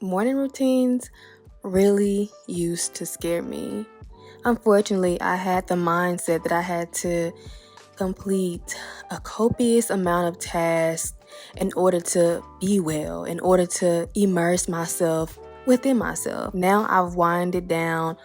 Morning routines really used to scare me. Unfortunately, I had the mindset that I had to complete a copious amount of tasks in order to be well, in order to immerse myself within myself. Now I've winded down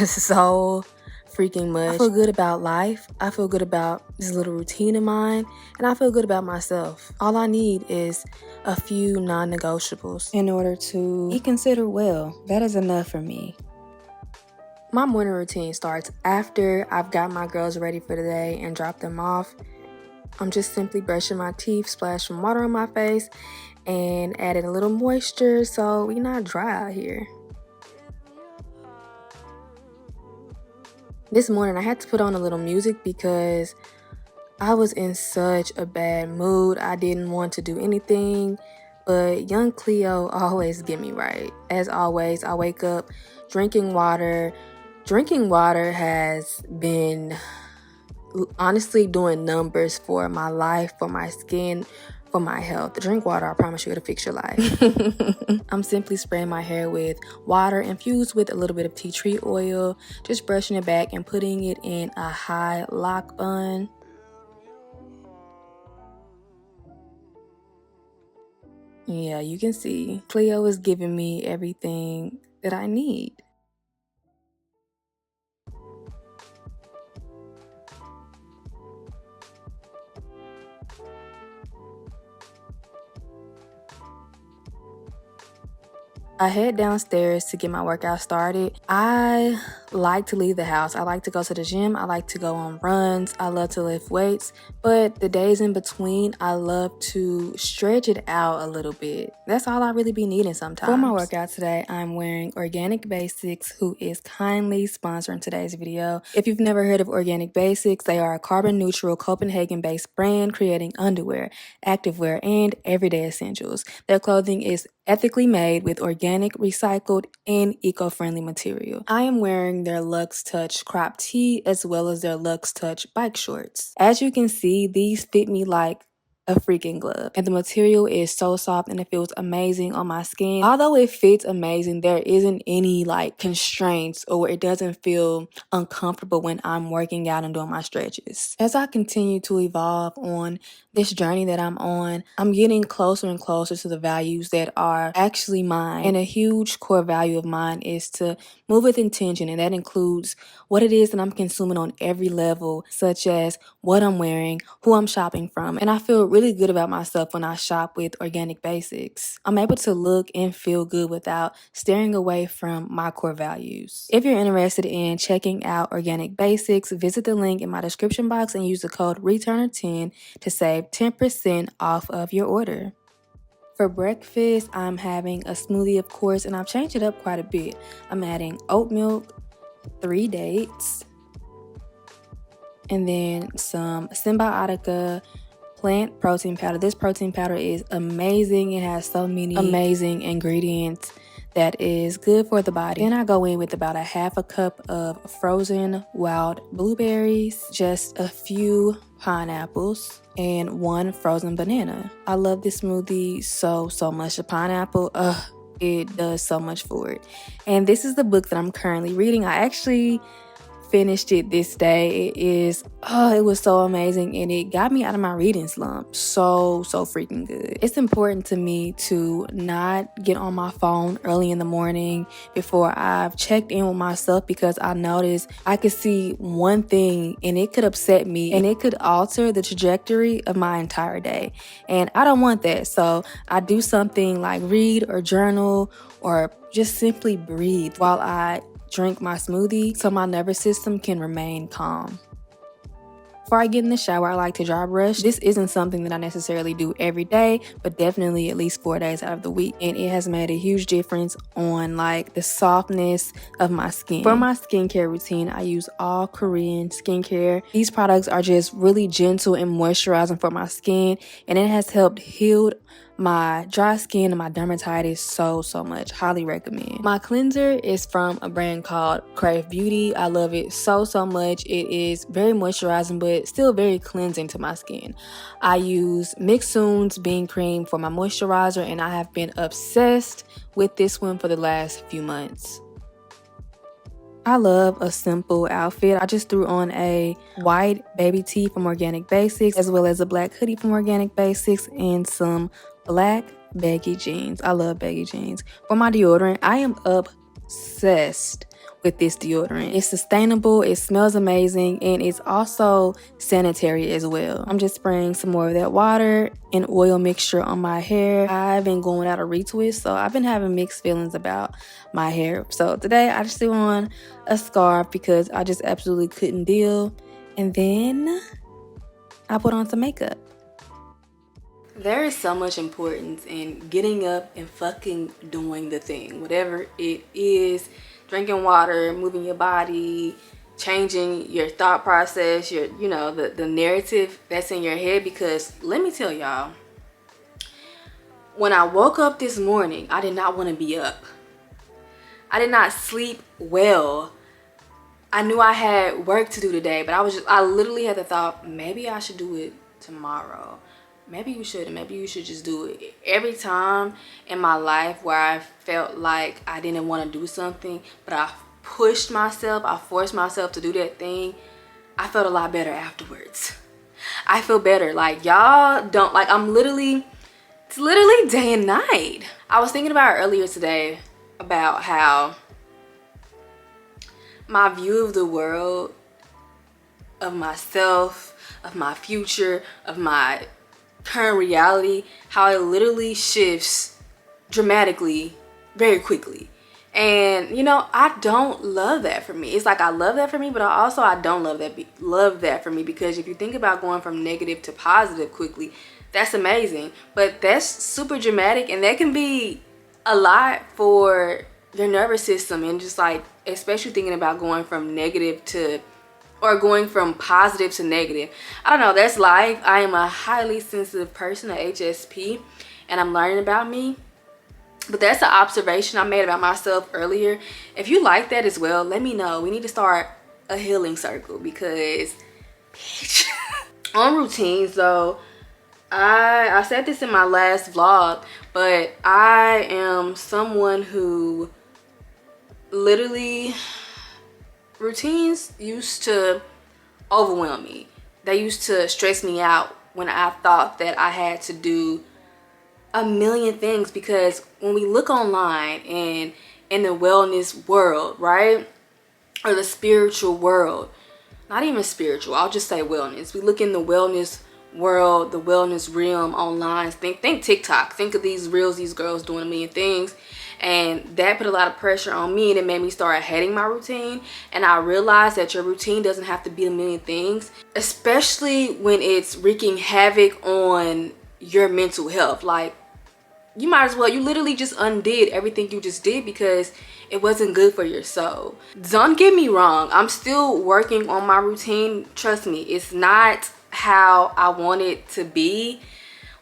so freaking much. I feel good about life. I feel good about this little routine of mine, and I feel good about myself. All I need is a few non-negotiables in order to be considered well. That is enough for me. My morning routine starts after I've got my girls ready for the day and dropped them off. I'm just simply brushing my teeth, splash some water on my face, and adding a little moisture so we're not dry out here. This morning I had to put on a little music because I was in such a bad mood. I didn't want to do anything, but young Cleo always get me right. As always, I wake up drinking water. Drinking water has been honestly doing numbers for my life, for my skin, for my health. Drink water, I promise you, it'll fix your life. I'm simply spraying my hair with water infused with a little bit of tea tree oil, just brushing it back and putting it in a high lock bun. Yeah, you can see Cleo is giving me everything that I need. I head downstairs to get my workout started. I like to leave the house. I like to go to the gym. I like to go on runs. I love to lift weights. But the days in between, I love to stretch it out a little bit. That's all I really be needing sometimes. For my workout today, I'm wearing Organic Basics, who is kindly sponsoring today's video. If you've never heard of Organic Basics, they are a carbon neutral Copenhagen-based brand creating underwear, activewear, and everyday essentials. Their clothing is ethically made with organic, recycled, and eco-friendly material. I am wearing their Luxe Touch crop tee as well as their Luxe Touch bike shorts. As you can see, these fit me like a freaking glove, and the material is so soft and it feels amazing on my skin. Although it fits amazing, there isn't any like constraints or it doesn't feel uncomfortable when I'm working out and doing my stretches. As I continue to evolve on this journey that I'm on, I'm getting closer and closer to the values that are actually mine. And a huge core value of mine is to move with intention, and that includes what it is that I'm consuming on every level, such as what I'm wearing, who I'm shopping from. And I feel really good about myself when I shop with Organic Basics. I'm able to look and feel good without steering away from my core values. If you're interested in checking out Organic Basics, visit the link in my description box and use the code RETURNER10 to save 10% off of your order. For breakfast, I'm having a smoothie, of course, and I've changed it up quite a bit. I'm adding oat milk, 3 dates, and then some Symbiotica plant protein powder. This protein powder is amazing. It has so many amazing ingredients that is good for the body. Then I go in with about a half a cup of frozen wild blueberries, just a few pineapples, and 1 frozen banana. I love this smoothie so much. The pineapple, it does so much for it. And this is the book that I'm currently reading. I actually finished it this day. It was so amazing, and it got me out of my reading slump so freaking good. It's important to me to not get on my phone early in the morning before I've checked in with myself, because I noticed I could see one thing and it could upset me and it could alter the trajectory of my entire day, and I don't want that. So I do something like read or journal or just simply breathe while I drink my smoothie so my nervous system can remain calm. Before I get in the shower, I like to dry brush. This isn't something that I necessarily do every day, but definitely at least 4 days out of the week. And it has made a huge difference on like the softness of my skin. For my skincare routine, I use all Korean skincare. These products are just really gentle and moisturizing for my skin, and it has helped heal my dry skin and my dermatitis so much. Highly recommend. My cleanser is from a brand called Crave Beauty. I love it so much. It is very moisturizing but still very cleansing to my skin. I use Mixsoon's Bean Cream for my moisturizer, and I have been obsessed with this one for the last few months. I love a simple outfit. I just threw on a white baby tee from Organic Basics, as well as a black hoodie from Organic Basics, and some black baggy jeans. I love baggy jeans. For my deodorant, I am obsessed with this deodorant. It's sustainable, it smells amazing, and it's also sanitary as well. I'm just spraying some more of that water and oil mixture on my hair. I've been going out a retwist, so I've been having mixed feelings about my hair. So today I just threw on a scarf because I just absolutely couldn't deal. And then I put on some makeup. There is so much importance in getting up and fucking doing the thing, whatever it is. Drinking water, moving your body, changing your thought process, your, the narrative that's in your head. Because let me tell y'all, when I woke up this morning, I did not want to be up. I did not sleep well. I knew I had work to do today, but I literally had the thought, maybe I should do it tomorrow. Maybe you shouldn't. Maybe you should just do it. Every time in my life where I felt like I didn't want to do something, but I pushed myself, I forced myself to do that thing, I felt a lot better afterwards. I feel better. Like, y'all don't, like, it's literally day and night. I was thinking about earlier today about how my view of the world, of myself, of my future, of my current reality, how it literally shifts dramatically very quickly. And I don't love that for me. It's like I love that for me, but I don't love that for me, because if you think about going from negative to positive quickly, that's amazing, but that's super dramatic, and that can be a lot for your nervous system. And just like, especially thinking about going from negative to, or going from positive to negative. I don't know, that's life. I am a highly sensitive person, a HSP, and I'm learning about me. But that's an observation I made about myself earlier. If you like that as well, let me know. We need to start a healing circle, because bitch. On routines though, I said this in my last vlog, but I am someone who literally, routines used to overwhelm me. They used to stress me out when I thought that I had to do a million things. Because when we look online and in the wellness world, right, or the spiritual world, not even spiritual, I'll just say wellness. We look in the wellness world, the wellness realm online. Think TikTok. Think of these reels, these girls doing a million things. And that put a lot of pressure on me, and it made me start hating my routine. And I realized that your routine doesn't have to be a million things, especially when it's wreaking havoc on your mental health. Like, you might as well, you literally just undid everything you just did because it wasn't good for your soul. Don't get me wrong, I'm still working on my routine. Trust me, it's not how I want it to be.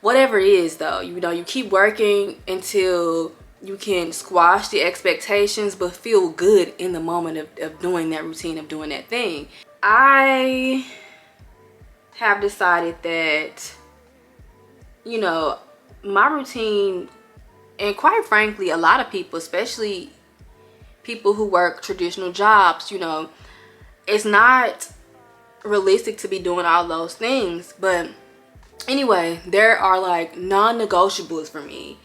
Whatever it is though, you keep working until you can squash the expectations but feel good in the moment of doing that routine, of doing that thing. I have decided that, my routine, and quite frankly, a lot of people, especially people who work traditional jobs, it's not realistic to be doing all those things. But anyway, there are like non-negotiables for me.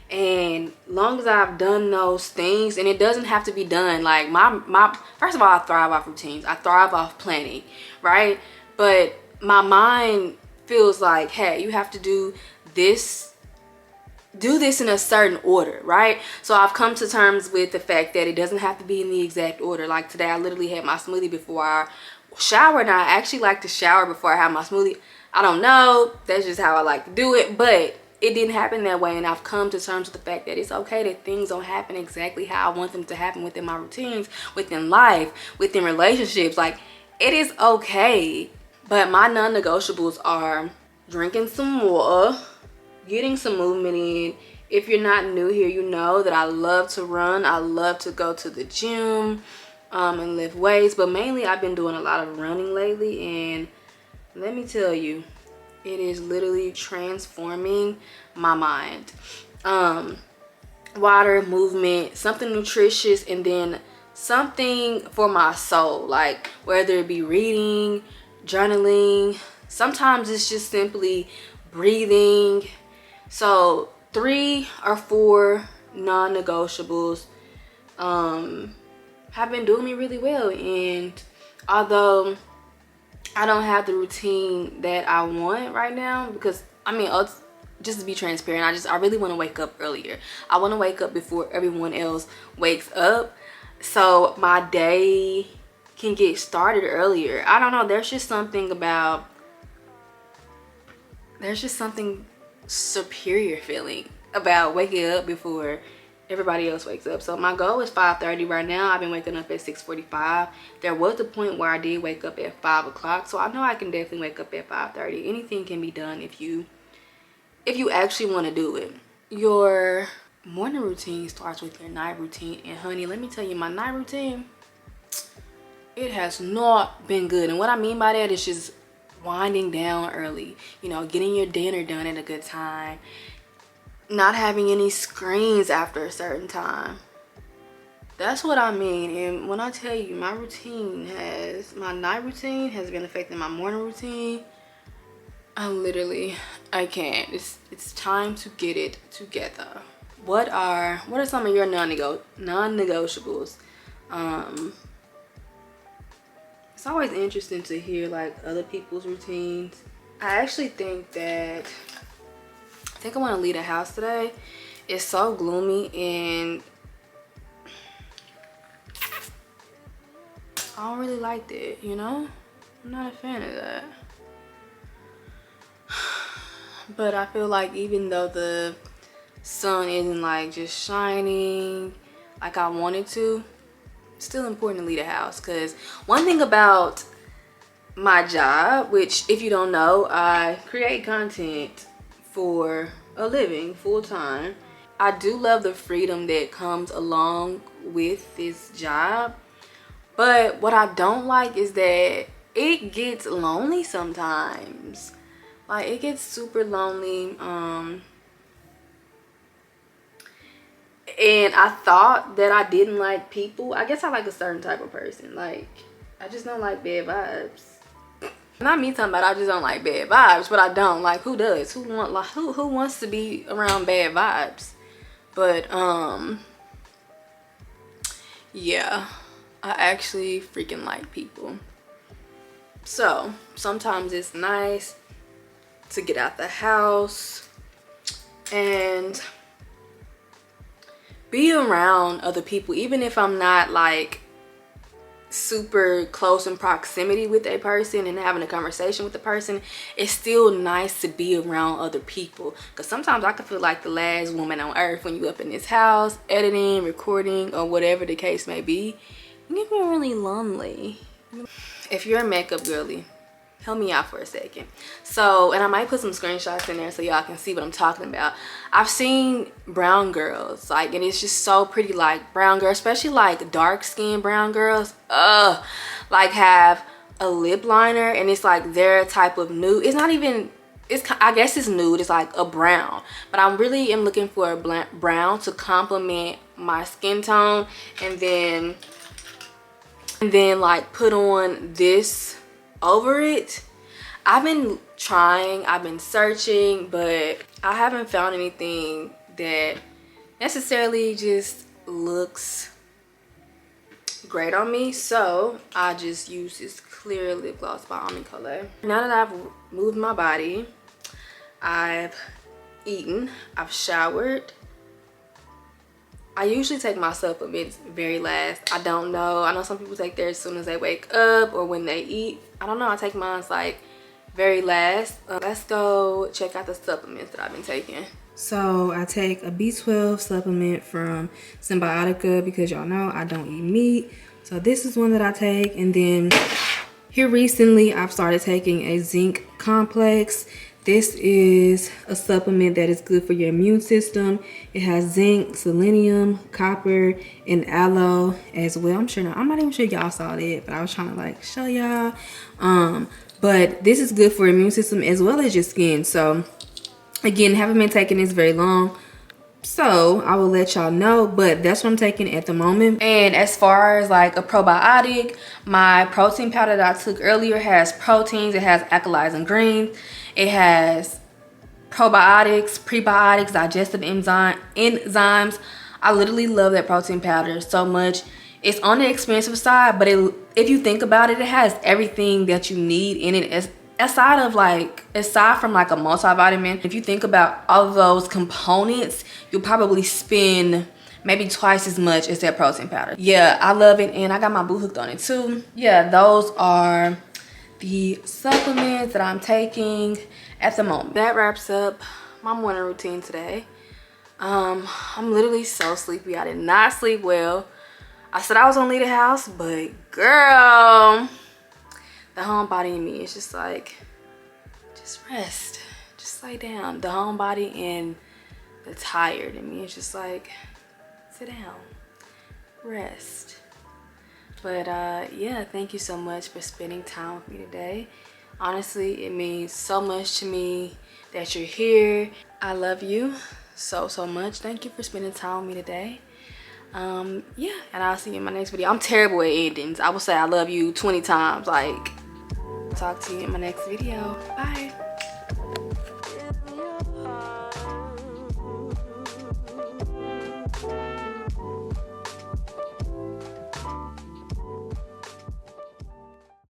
And long as I've done those things, and it doesn't have to be done, like my first of all, I thrive off routines. I thrive off planning, right? But my mind feels like, hey, you have to do this in a certain order, right? So I've come to terms with the fact that it doesn't have to be in the exact order. Like today, I literally had my smoothie before I showered, and I actually like to shower before I have my smoothie. I don't know, that's just how I like to do it, but it didn't happen that way. And I've come to terms with the fact that it's okay that things don't happen exactly how I want them to happen within my routines, within life, within relationships. Like, it is okay. But my non-negotiables are drinking some water, getting some movement in. If you're not new here, you know that I love to run. I love to go to the gym and lift weights, but mainly I've been doing a lot of running lately, and let me tell you, it is literally transforming my mind. Water, movement, something nutritious, and then something for my soul, like whether it be reading, journaling, sometimes it's just simply breathing. So 3 or 4 non-negotiables have been doing me really well, and although I don't have the routine that I want right now, because I mean, just to be transparent, I really want to wake up earlier. I want to wake up before everyone else wakes up, so my day can get started earlier. I don't know, there's just something superior feeling about waking up before everybody else wakes up. So my goal is 5:30 right now. I've been waking up at 6:45. There was a point where I did wake up at 5 o'clock, so I know I can definitely wake up at 5:30. Anything can be done if you actually want to do it. Your morning routine starts with your night routine, and honey, let me tell you, my night routine, it has not been good. And what I mean by that is just winding down early, you know, getting your dinner done at a good time, not having any screens after a certain time. That's what I mean. And when I tell you, my night routine has been affecting my morning routine, I can't. It's time to get it together. What are some of your non-negotiables? It's always interesting to hear like other people's routines. I actually think I want to leave the house today. It's so gloomy and I don't really like that, you know? I'm not a fan of that. But I feel like even though the sun isn't like just shining like I wanted to, it's still important to leave the house. Because one thing about my job, which if you don't know, I create content for a living full-time. I do love the freedom that comes along with this job, but what I don't like is that it gets lonely sometimes. Like, it gets super lonely. And I thought that I didn't like people. I guess I like a certain type of person. Like, I just don't like bad vibes. Not me talking about I just don't like bad vibes, but I don't. Like, who does? Who wants to be around bad vibes? But yeah, I actually freaking like people. So sometimes it's nice to get out the house and be around other people, even if I'm not like super close in proximity with a person and having a conversation with the person. It's still nice to be around other people, because sometimes I can feel like the last woman on earth when you up in this house editing, recording, or whatever the case may be. You get really lonely. If you're a makeup girly, help me out for a second. So, and I might put some screenshots in there so y'all can see what I'm talking about. I've seen brown girls, like, and it's just so pretty, like brown girls, especially like dark skinned brown girls, like have a lip liner and it's like their type of nude. It's not even, I guess it's nude, it's like a brown, but I really am looking for a brown to complement my skin tone, and then like put on this over it. I've been trying, I've been searching, but I haven't found anything that necessarily just looks great on me. So I just use this clear lip gloss by Omnicolor. Now that I've moved my body, I've eaten, I've showered. I usually take my supplements very last. I don't know. I know some people take theirs as soon as they wake up or when they eat. I don't know. I take mine like very last. Let's go check out the supplements that I've been taking. So I take a B12 supplement from Symbiotica because y'all know I don't eat meat. So this is one that I take. And then here recently I've started taking a zinc complex. This is a supplement that is good for your immune system. It has zinc, selenium, copper, and aloe as well. I'm not even sure y'all saw that, but I was trying to like show y'all. But this is good for immune system as well as your skin. So again, haven't been taking this very long, so I will let y'all know, but that's what I'm taking at the moment. And as far as like a probiotic, my protein powder that I took earlier has proteins, it has alkalis and greens, it has probiotics, prebiotics, digestive enzymes. I literally love that protein powder so much. It's on the expensive side, but if you think about it, it has everything that you need in it. Aside from like a multivitamin, if you think about all of those components, you'll probably spend maybe twice as much as that protein powder. Yeah, I love it, and I got my boo hooked on it too. Yeah, those are the supplements that I'm taking at the moment. That wraps up my morning routine today. I'm literally so sleepy. I did not sleep well. I said I was gonna leave the house, but girl, the homebody in me is just like, just rest, just lay down. The homebody and the tired in me is just like, sit down, rest. But yeah, thank you so much for spending time with me today. Honestly, it means so much to me that you're here. I love you so much. Thank you for spending time with me today. Yeah, and I'll see you in my next video. I'm terrible at endings. I will say I love you 20 times. Like, talk to you in my next video. Bye.